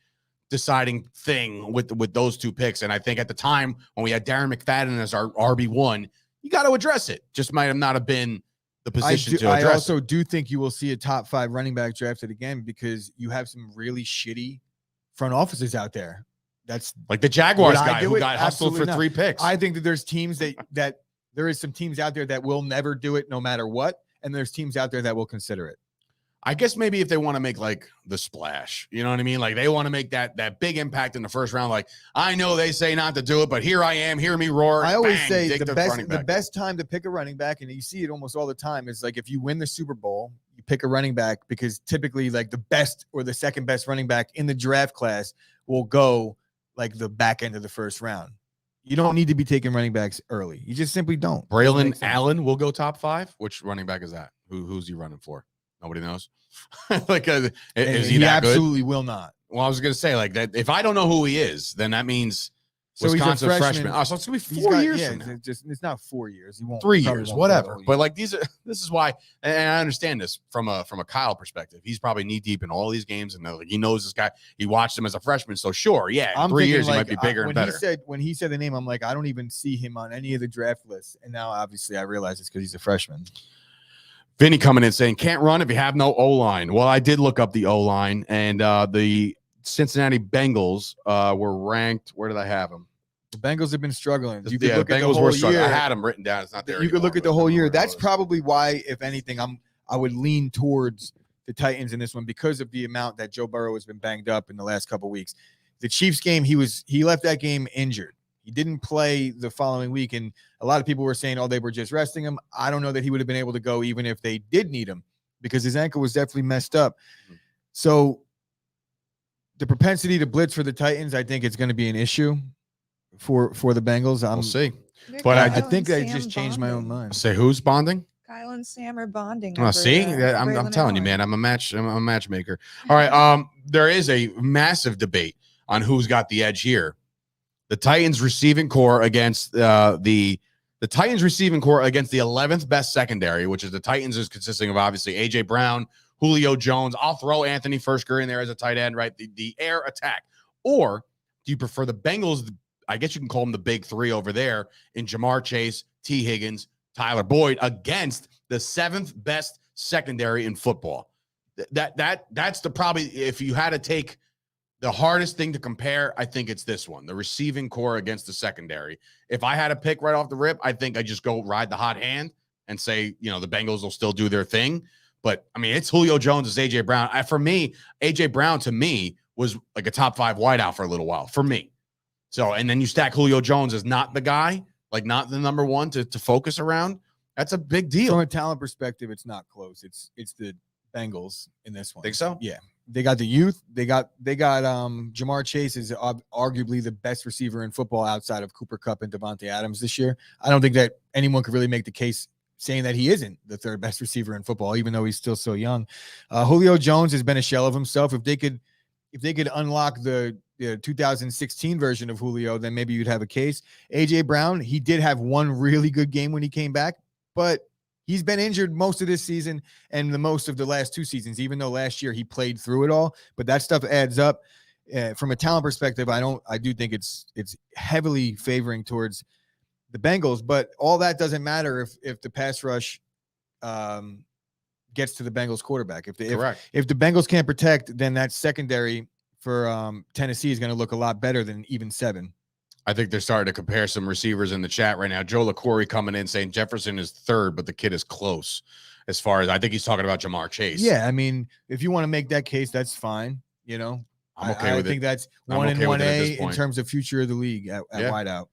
deciding thing with those two picks. And I think at the time when we had Darren McFadden as our RB1, you got to address it. Just might have not have been the position to address. I also do think you will see a top 5 running back drafted again because you have some really shitty front offices out there. That's like the Jaguars guy who got hustled for 3 picks. I think that there's teams that there is some teams out there that will never do it no matter what, and there's teams out there that will consider it. I guess maybe if they want to make like the splash, you know what I mean? Like they want to make that big impact in the first round. Like, I know they say not to do it, but here I am, hear me roar. I always say the best time to pick a running back, and you see it almost all the time, is like if you win the Super Bowl, you pick a running back because typically like the best or the second best running back in the draft class will go like the back end of the first round. You don't need to be taking running backs early. You just simply don't. Braylon Allen will go top 5. Which running back is that? Who's he running for? Nobody knows. Like, is he that absolutely good? Will not. Well, I was going to say, like, that. If I don't know who he is, then that means Wisconsin freshman. Oh, so it's going to be 4 years from now. It's not 4 years. He won't. 3 years, whatever. But like this is why, and I understand this from a Kyle perspective. He's probably knee deep in all these games, and like, he knows this guy. He watched him as a freshman, so sure, yeah. In 3 years, he might be bigger and better. When he said the name, I'm like, I don't even see him on any of the draft lists, and now obviously I realize it's because he's a freshman. Vinny coming in saying, can't run if you have no O-line. Well, I did look up the O-line, and the Cincinnati Bengals were ranked. Where did I have them? The Bengals have been struggling. You could look at the whole year. I had them written down. It's not there. You could look at the whole year. That's probably why, if anything, I would lean towards the Titans in this one because of the amount that Joe Burrow has been banged up in the last couple of weeks. The Chiefs game, he left that game injured. He didn't play the following week, and a lot of people were saying, oh, they were just resting him. I don't know that he would have been able to go even if they did need him because his ankle was definitely messed up. So the propensity to blitz for the Titans, I think it's going to be an issue for the Bengals. We'll see. But I Kyle think and I Sam just changed my own bonding. mind. Say who's bonding? Kyle and Sam are bonding. Oh, over, see, I'm Braylon telling you, Allen. man, I'm a matchmaker. All right. There is a massive debate on who's got the edge here. The Titans receiving core against the Titans receiving core against the 11th best secondary, which is the Titans, is consisting of obviously AJ Brown, Julio Jones. I'll throw Anthony Firschger in there as a tight end, right? The air attack. Or do you prefer the Bengals? I guess you can call them the big three over there in Jamar Chase, T. Higgins, Tyler Boyd against the 7th best secondary in football. That's the probably, if you had to take the hardest thing to compare, I think it's this one, the receiving core against the secondary. If I had to pick right off the rip, I think I just go ride the hot hand and say, the Bengals will still do their thing. But I mean, it's Julio Jones, it's AJ Brown. For me, AJ Brown to me was like a top 5 wideout for a little while for me. So, and then you stack Julio Jones as not the guy, like not the number one to focus around. That's a big deal. From a talent perspective, it's not close. It's the Bengals in this one. Think so? Yeah. They got the youth. They got Jamar Chase is arguably the best receiver in football outside of Cooper Kupp and Devontae Adams this year. I don't think that anyone could really make the case saying that he isn't the 3rd best receiver in football, even though he's still so young. Julio Jones has been a shell of himself. If they could unlock the 2016 version of Julio, then maybe you'd have a case. AJ Brown, he did have one really good game when he came back, but he's been injured most of this season and the most of the last 2 seasons, even though last year he played through it all. But that stuff adds up. From a talent perspective, I do think it's heavily favoring towards the Bengals, but all that doesn't matter if the pass rush gets to the Bengals quarterback. If the Bengals can't protect, then that secondary for Tennessee is going to look a lot better than even 7. I think they're starting to compare some receivers in the chat right now. Joe LaCorey coming in saying Jefferson is 3rd, but the kid is close as far as I think he's talking about Jamar Chase. Yeah, I mean, if you want to make that case, that's fine. I'm okay with it. I think that's I'm 1 okay and with it at 1A this in point. terms of future of the league at wideout.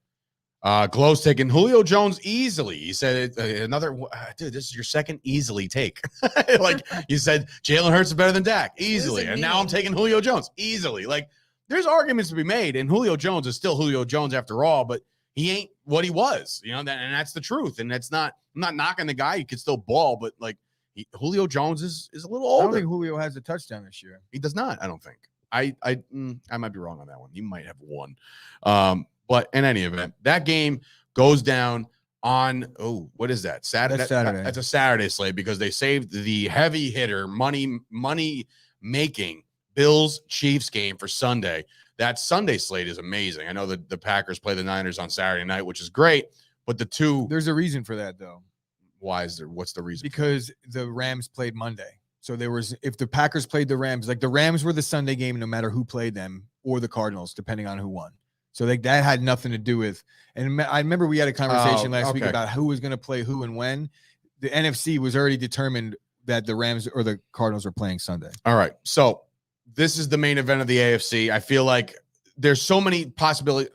Glow's taking Julio Jones easily. He said another dude. This is your second easily take. Like you said, Jalen Hurts is better than Dak easily, and now I'm taking Julio Jones easily. Like there's arguments to be made, and Julio Jones is still Julio Jones after all, but he ain't what he was. And that's the truth. And that's not. I'm not knocking the guy. He could still ball, but like Julio Jones is a little older. I don't think Julio has a touchdown this year. He does not. I don't think. I might be wrong on that one. He might have one. But in any event, that game goes down on, what is that? Saturday? That's Saturday. That's a Saturday slate because they saved the heavy hitter, money-making Bills-Chiefs game for Sunday. That Sunday slate is amazing. I know that the Packers play the Niners on Saturday night, which is great, but the two... There's a reason for that, though. What's the reason? Because the Rams played Monday. So if the Packers played the Rams, like the Rams were the Sunday game no matter who played them, or the Cardinals, depending on who won. So that had nothing to do with, and I remember we had a conversation last week about who was going to play who and when. The NFC was already determined that the Rams or the Cardinals were playing Sunday. All right. So this is the main event of the AFC. I feel like there's so many possibilities.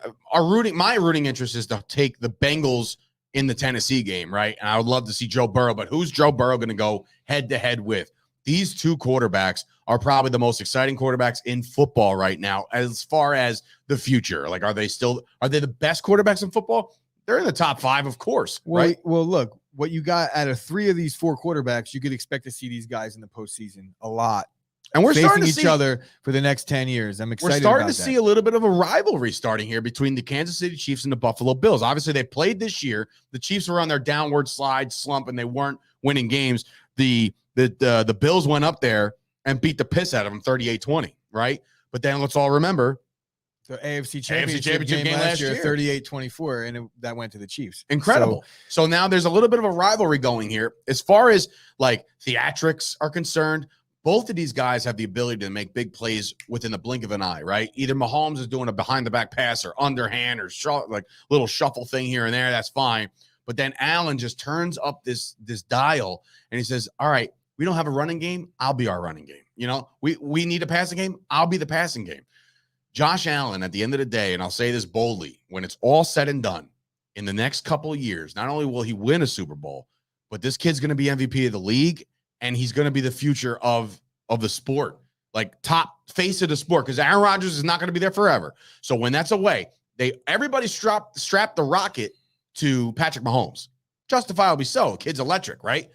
My rooting interest is to take the Bengals in the Tennessee game, right? And I would love to see Joe Burrow, but who's Joe Burrow going to go head to head with? These two quarterbacks are probably the most exciting quarterbacks in football right now as far as the future. Like, are they the best quarterbacks in football? They're in the top 5, of course, right? Well, look, what you got out of 3 of these 4 quarterbacks, you could expect to see these guys in the postseason a lot. And we're facing starting to each other for the next 10 years. I'm excited. We're starting to see a little bit of a rivalry starting here between the Kansas City Chiefs and the Buffalo Bills. Obviously, they played this year. The Chiefs were on their downward slump, and they weren't winning games. The Bills went up there and beat the piss out of them 38-20, right? But then let's all remember the AFC Championship game last year, 38-24, and that went to the Chiefs. Incredible. So now there's a little bit of a rivalry going here. As far as like theatrics are concerned, both of these guys have the ability to make big plays within the blink of an eye, right? Either Mahomes is doing a behind-the-back pass or underhand or like little shuffle thing here and there. That's fine. But then Allen just turns up this dial and he says, all right, we don't have a running game. I'll be our running game. We need a passing game. I'll be the passing game. Josh Allen, at the end of the day, and I'll say this boldly, when it's all said and done, in the next couple of years, not only will he win a Super Bowl, but this kid's going to be MVP of the league, and he's going to be the future of the sport. like top face of the sport, because Aaron Rodgers is not going to be there forever. So when that's away, everybody strapped the rocket to Patrick Mahomes. Justifiably so. Kid's electric, right?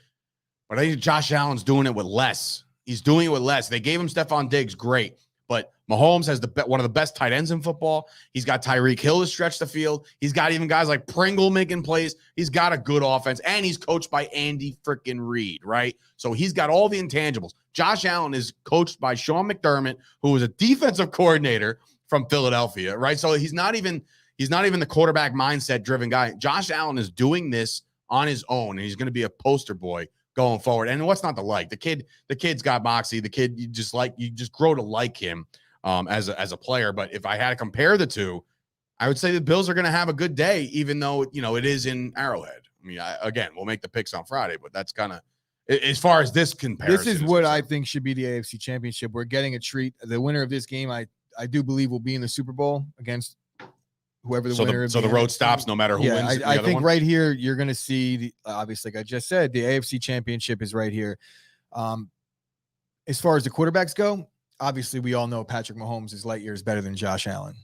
But I think Josh Allen's doing it with less. He's doing it with less. They gave him Stephon Diggs, great. But Mahomes has one of the best tight ends in football. He's got Tyreek Hill to stretch the field. He's got even guys like Pringle making plays. He's got a good offense, and he's coached by Andy freaking Reid, right? So he's got all the intangibles. Josh Allen is coached by Sean McDermott, who was a defensive coordinator from Philadelphia, right? So he's not even the quarterback mindset driven guy. Josh Allen is doing this on his own, and he's going to be a poster boy going forward. And what's not to like? The kid's got moxie. The kid, you just grow to like him as a player. But if I had to compare the two, I would say the Bills are going to have a good day, even though, it is in Arrowhead. I mean, again, we'll make the picks on Friday, but that's kind of, as far as this comparison. This is what I think should be the AFC Championship. We're getting a treat. The winner of this game, I do believe, will be in the Super Bowl against whoever the winner is. So the road stops no matter who wins. I think right here you're going to see, obviously, like I just said, the AFC Championship is right here. As far as the quarterbacks go, obviously we all know Patrick Mahomes is light years better than Josh Allen.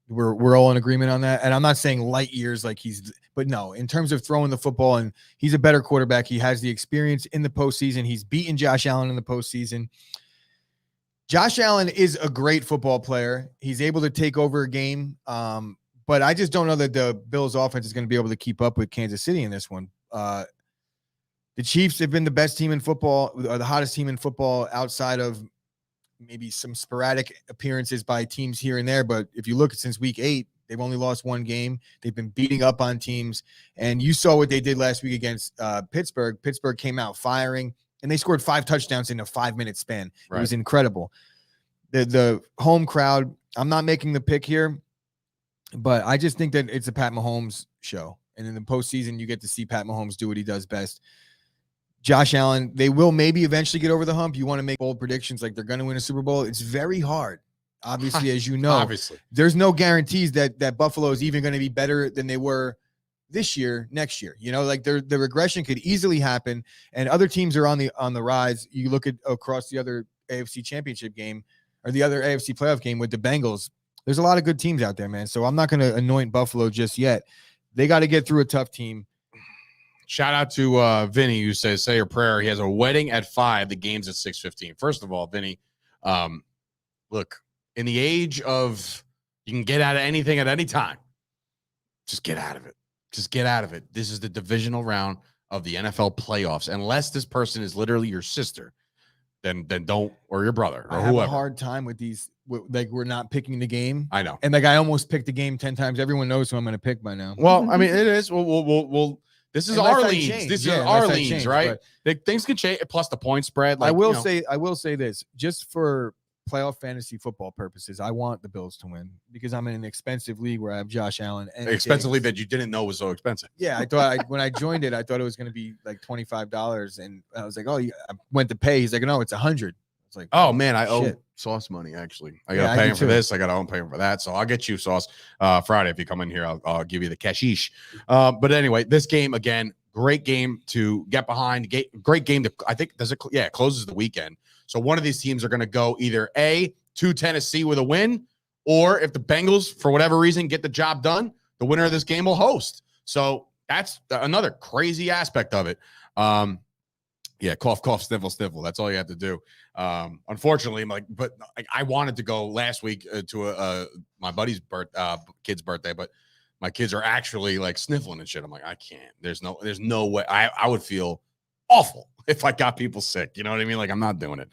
We're all in agreement on that. And I'm not saying light years like but no, in terms of throwing the football, and he's a better quarterback. He has the experience in the postseason. He's beaten Josh Allen in the postseason. Josh Allen is a great football player. He's able to take over a game. But I just don't know that the Bills offense is going to be able to keep up with Kansas City in this one. The Chiefs have been the best team in football, or the hottest team in football, outside of maybe some sporadic appearances by teams here and there. But if you look at since week 8, they've only lost one game. They've been beating up on teams. And you saw what they did last week against Pittsburgh. Pittsburgh came out firing, and they scored 5 touchdowns in a 5-minute span. Right. It was incredible. The home crowd, I'm not making the pick here, but I just think that it's a Pat Mahomes show. And in the postseason, you get to see Pat Mahomes do what he does best. Josh Allen, they will maybe eventually get over the hump. You want to make bold predictions like they're going to win a Super Bowl. It's very hard. Obviously, as you know, obviously, there's no guarantees that Buffalo is even going to be better than they were this year, next year. Like the regression could easily happen, and other teams are on the rise. You look at across the other AFC Championship game or the other AFC playoff game with the Bengals. There's a lot of good teams out there, man. So I'm not going to anoint Buffalo just yet. They got to get through a tough team. Shout out to Vinny, who says, say your prayer. He has a wedding at 5. The game's at 6:15. First of all, Vinny, look, in the age of you can get out of anything at any time, just get out of it. Just get out of it. This is the divisional round of the NFL playoffs. Unless this person is literally your sister, then don't, or your brother, or I whoever. have a hard time with these. Like, we're not picking the game. I know. And like, I almost picked the game 10 times. Everyone knows who I'm going to pick by now. Well, I mean, it is. We'll this is unless Arlene's. This is Arlene's, right? Things can change. Plus the point spread. Like, I will say this, just for playoff fantasy football purposes, I want the Bills to win because I'm in an expensive league where I have Josh Allen. And expensive league that you didn't know was so expensive. Yeah, I thought when I joined it, I thought it was going to be like $25, and I was like, oh, I went to pay. He's like, no, it's $100. It's like, oh man, I owe Sauce money. Actually, I gotta pay him for this. I gotta pay him for that. So I'll get you Sauce Friday if you come in here. I'll give you the cashish. But anyway, this game again, great game to get behind. Great game to it closes the weekend. So one of these teams are going to go either to Tennessee with a win, or if the Bengals for whatever reason get the job done, the winner of this game will host. So that's another crazy aspect of it. Yeah, cough, cough, sniffle, sniffle. That's all you have to do. Unfortunately, I wanted to go last week to my buddy's kid's birthday, but my kids are actually like sniffling and shit. I'm like, I can't. There's no way. I would feel awful if I got people sick. You know what I mean? Like, I'm not doing it.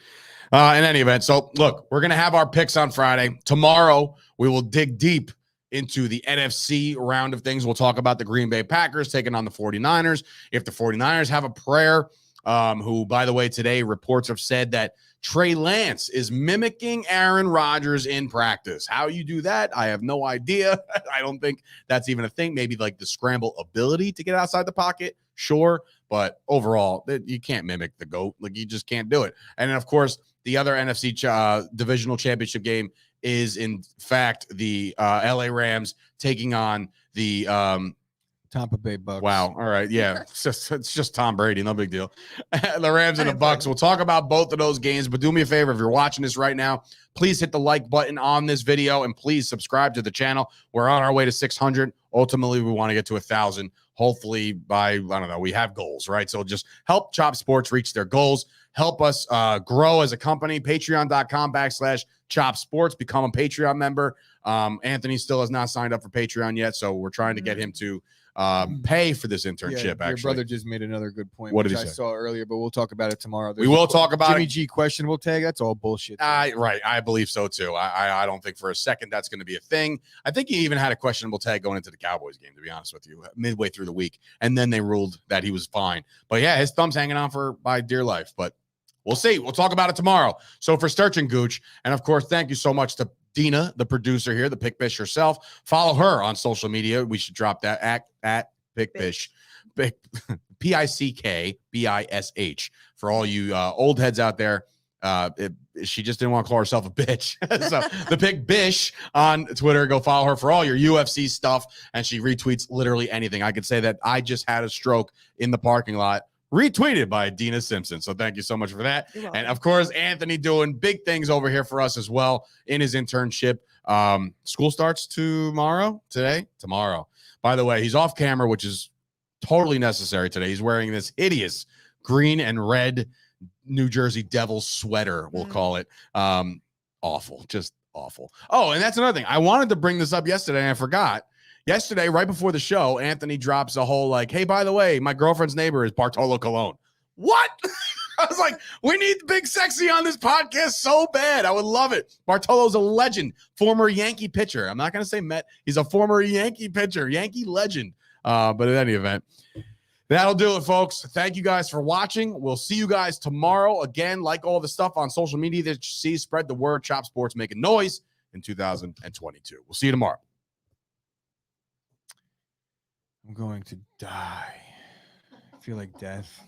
In any event, so look, we're gonna have our picks on Friday. Tomorrow, we will dig deep into the NFC round of things. We'll talk about the Green Bay Packers taking on the 49ers. If the 49ers have a prayer. Who, by the way, today reports have said that Trey Lance is mimicking Aaron Rodgers in practice. How you do that, I have no idea. I don't think that's even a thing. Maybe like the scramble ability to get outside the pocket, sure. But overall, you can't mimic the GOAT. Like, you just can't do it. And then, of course, the other NFC divisional championship game is, in fact, the LA Rams taking on the Tampa Bay Bucks. Wow. All right. Yeah. It's just Tom Brady. No big deal. The Rams and the Bucks. We'll talk about both of those games, but do me a favor. If you're watching this right now, please hit the like button on this video and please subscribe to the channel. We're on our way to 600. Ultimately, we want to get to 1,000. Hopefully by, I don't know, we have goals, right? So just help Chop Sports reach their goals. Help us grow as a company. Patreon.com/Chop Sports. Become a Patreon member. Anthony still has not signed up for Patreon yet, so we're trying to get him to pay for this internship. Your brother just made another good point. What did he I say? saw earlier, but we'll talk about it tomorrow. We will talk about Jimmy it. G questionable tag. That's all bullshit. Right. I believe so too. I don't think for a second that's going to be a thing. I think he even had a questionable tag going into the Cowboys game, to be honest with you, midway through the week. And then they ruled that he was fine. But yeah, his thumb's hanging on by dear life. But we'll see. We'll talk about it tomorrow. So for Sturch and Gooch, and of course, thank you so much to Dina, the producer here, the Pick Bish herself. Follow her on social media. We should drop that at Pick Bish. PICKBISH for all you old heads out there. She just didn't want to call herself a bitch. So the Pick Bish on Twitter, go follow her for all your UFC stuff. And she retweets literally anything. I could say that I just had a stroke in the parking lot, retweeted by Dina Simpson. So thank you so much for that. And of course, Anthony doing big things over here for us as well in his internship. School starts tomorrow. By the way, he's off camera, which is totally necessary today. He's wearing this hideous green and red New Jersey Devils sweater, we'll call it. Awful, just awful. Oh, and that's another thing. I wanted to bring this up yesterday, and I forgot. Yesterday, right before the show, Anthony drops a whole like, hey, by the way, my girlfriend's neighbor is Bartolo Colon. What? I was like, we need Big Sexy on this podcast so bad. I would love it. Bartolo's a legend, former Yankee pitcher. I'm not going to say Met. He's a former Yankee pitcher, Yankee legend. But in any event, that'll do it, folks. Thank you guys for watching. We'll see you guys tomorrow. Again, like all the stuff on social media that you see, spread the word. Chop Sports making noise in 2022. We'll see you tomorrow. I'm going to die. I feel like death.